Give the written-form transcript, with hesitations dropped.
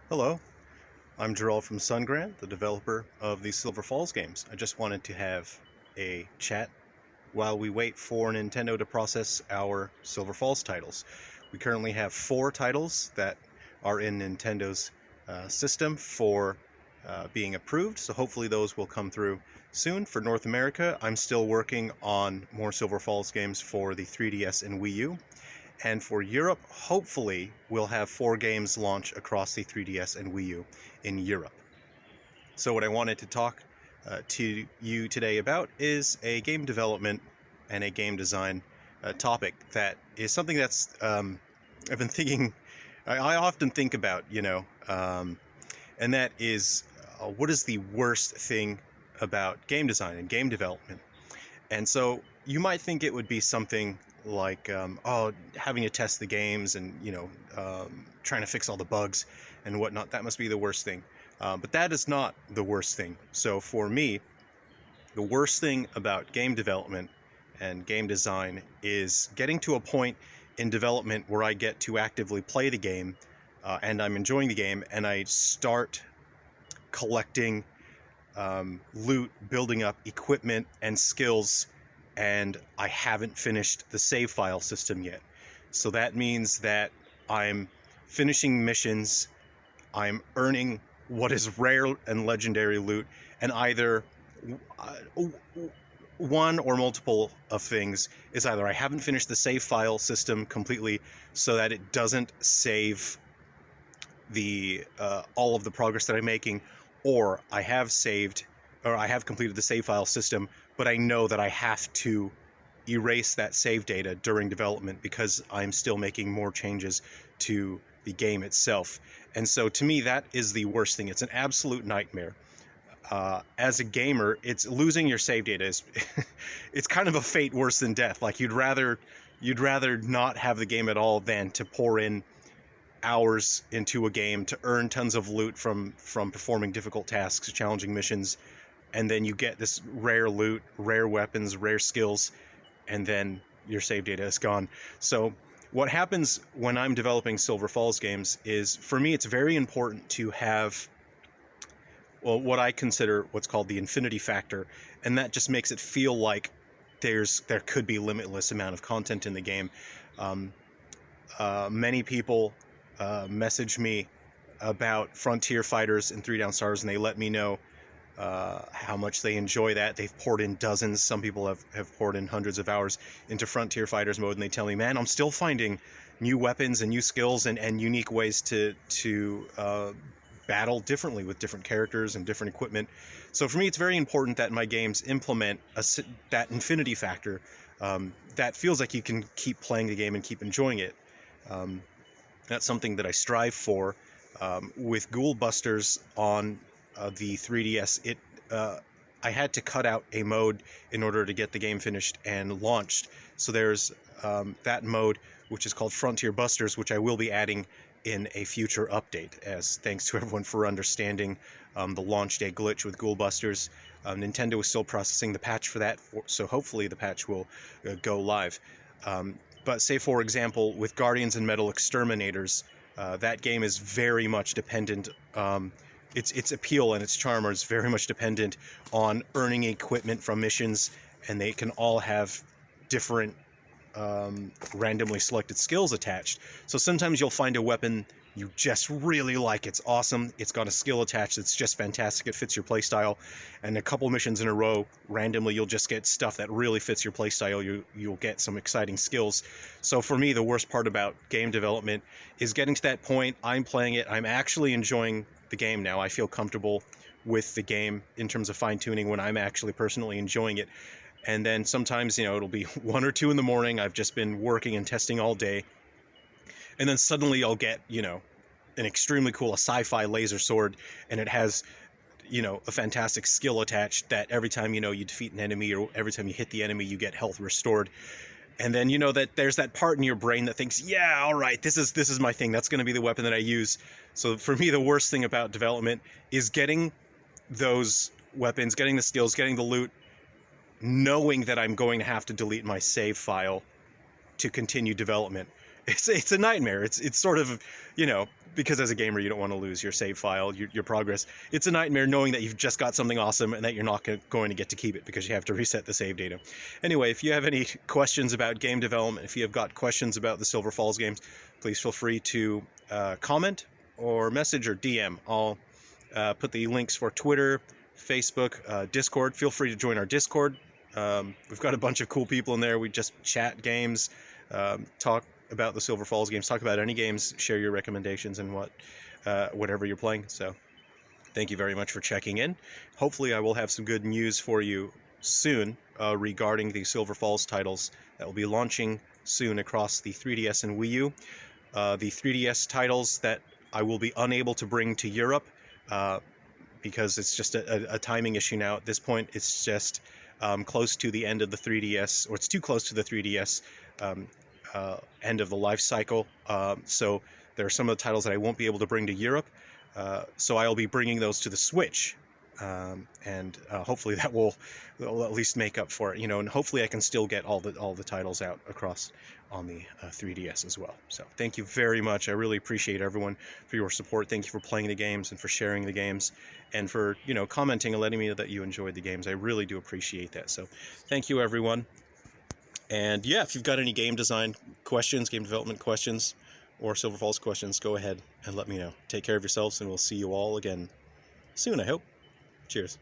Hello, I'm Gerald from Sungrant, the developer of the Silver Falls games. I just wanted to have a chat while we wait for Nintendo to process our Silver Falls titles. We currently have 4 titles that are in Nintendo's system for being approved, so hopefully those will come through soon. For North America, I'm still working on more Silver Falls games for the 3DS and Wii U. And for Europe, hopefully, we'll have 4 games launch across the 3DS and Wii U in Europe. So what I wanted to talk to you today about is a game development and a game design topic that is something that's I've been thinking, I often think about, and that is what is the worst thing about game design and game development? And so you might think it would be something like, having to test the games and, trying to fix all the bugs and whatnot. That must be the worst thing. But that is not the worst thing. So for me, the worst thing about game development and game design is getting to a point in development where I get to actively play the game and I'm enjoying the game and I start collecting loot, building up equipment and skills, and I haven't finished the save file system yet. So that means that I'm finishing missions, I'm earning what is rare and legendary loot, and either one or multiple of things is either I haven't finished the save file system completely so that it doesn't save the all of the progress that I'm making, or I have saved or I have completed the save file system, but I know that I have to erase that save data during development because I'm still making more changes to the game itself. And so to me, that is the worst thing. It's an absolute nightmare. As a gamer, it's losing your save data is it's kind of a fate worse than death. Like you'd rather not have the game at all than to pour in hours into a game to earn tons of loot from performing difficult tasks, challenging missions, and then you get this rare loot, rare weapons, rare skills, and then your save data is gone. So what happens when I'm developing Silver Falls games is, for me, it's very important to have, well, what I consider what's called the infinity factor, and that just makes it feel like there could be limitless amount of content in the game. Many people message me about Frontier Fighters and 3 Down Stars, and they let me know how much they enjoy that. They've poured in dozens, some people have poured in hundreds of hours into Frontier Fighters mode, and they tell me, man, I'm still finding new weapons and new skills and unique ways to battle differently with different characters and different equipment. So for me, it's very important that my games implement that infinity factor that feels like you can keep playing the game and keep enjoying it. That's something that I strive for. With Ghoul Busters on the 3DS, I had to cut out a mode in order to get the game finished and launched. So there's that mode, which is called Frontier Busters, which I will be adding in a future update, as thanks to everyone for understanding the launch day glitch with Ghoul Busters. Nintendo is still processing the patch for that, so hopefully the patch will go live. But say, for example, with Guardians and Metal Exterminators, that game is very much dependent, its appeal and its charm is very much dependent on earning equipment from missions, and they can all have different randomly selected skills attached. So sometimes you'll find a weapon you just really like, it's awesome, it's got a skill attached that's just fantastic, it fits your playstyle, and a couple missions in a row, randomly you'll just get stuff that really fits your playstyle, you'll get some exciting skills. So for me, the worst part about game development is getting to that point, I'm playing it, I'm actually enjoying the game now, I feel comfortable with the game in terms of fine-tuning when I'm actually personally enjoying it. And then sometimes, it'll be 1 or 2 in the morning, I've just been working and testing all day, and then suddenly I'll get, an extremely cool, a sci-fi laser sword, and it has, a fantastic skill attached that every time, you defeat an enemy, or every time you hit the enemy, you get health restored. And then that there's that part in your brain that thinks, yeah, all right, this is my thing, that's going to be the weapon that I use. So for me, the worst thing about development is getting those weapons, getting the skills, getting the loot, knowing that I'm going to have to delete my save file to continue development. It's a nightmare. It's sort of, because as a gamer, you don't want to lose your save file, your progress. It's a nightmare knowing that you've just got something awesome and that you're not going to get to keep it because you have to reset the save data. Anyway, if you have any questions about game development, if you have got questions about the Silver Falls games, please feel free to comment or message or DM. I'll put the links for Twitter, Facebook, Discord. Feel free to join our Discord. We've got a bunch of cool people in there. We just chat games, talk about the Silver Falls games, talk about any games, share your recommendations and whatever you're playing. So thank you very much for checking in. Hopefully I will have some good news for you soon regarding the Silver Falls titles that will be launching soon across the 3DS and Wii U. The 3DS titles that I will be unable to bring to Europe because it's just a timing issue now. At this point, it's just close to the end of the 3DS, or it's too close to the 3DS end of the life cycle. So there are some of the titles that I won't be able to bring to Europe. So I'll be bringing those to the Switch. And hopefully that will at least make up for it, and hopefully I can still get all the titles out across on the 3DS as well. So thank you very much. I really appreciate everyone for your support. Thank you for playing the games and for sharing the games and for commenting and letting me know that you enjoyed the games. I really do appreciate that. So thank you, everyone. And yeah, if you've got any game design questions, game development questions, or Silver Falls questions, go ahead and let me know. Take care of yourselves, and we'll see you all again soon, I hope. Cheers.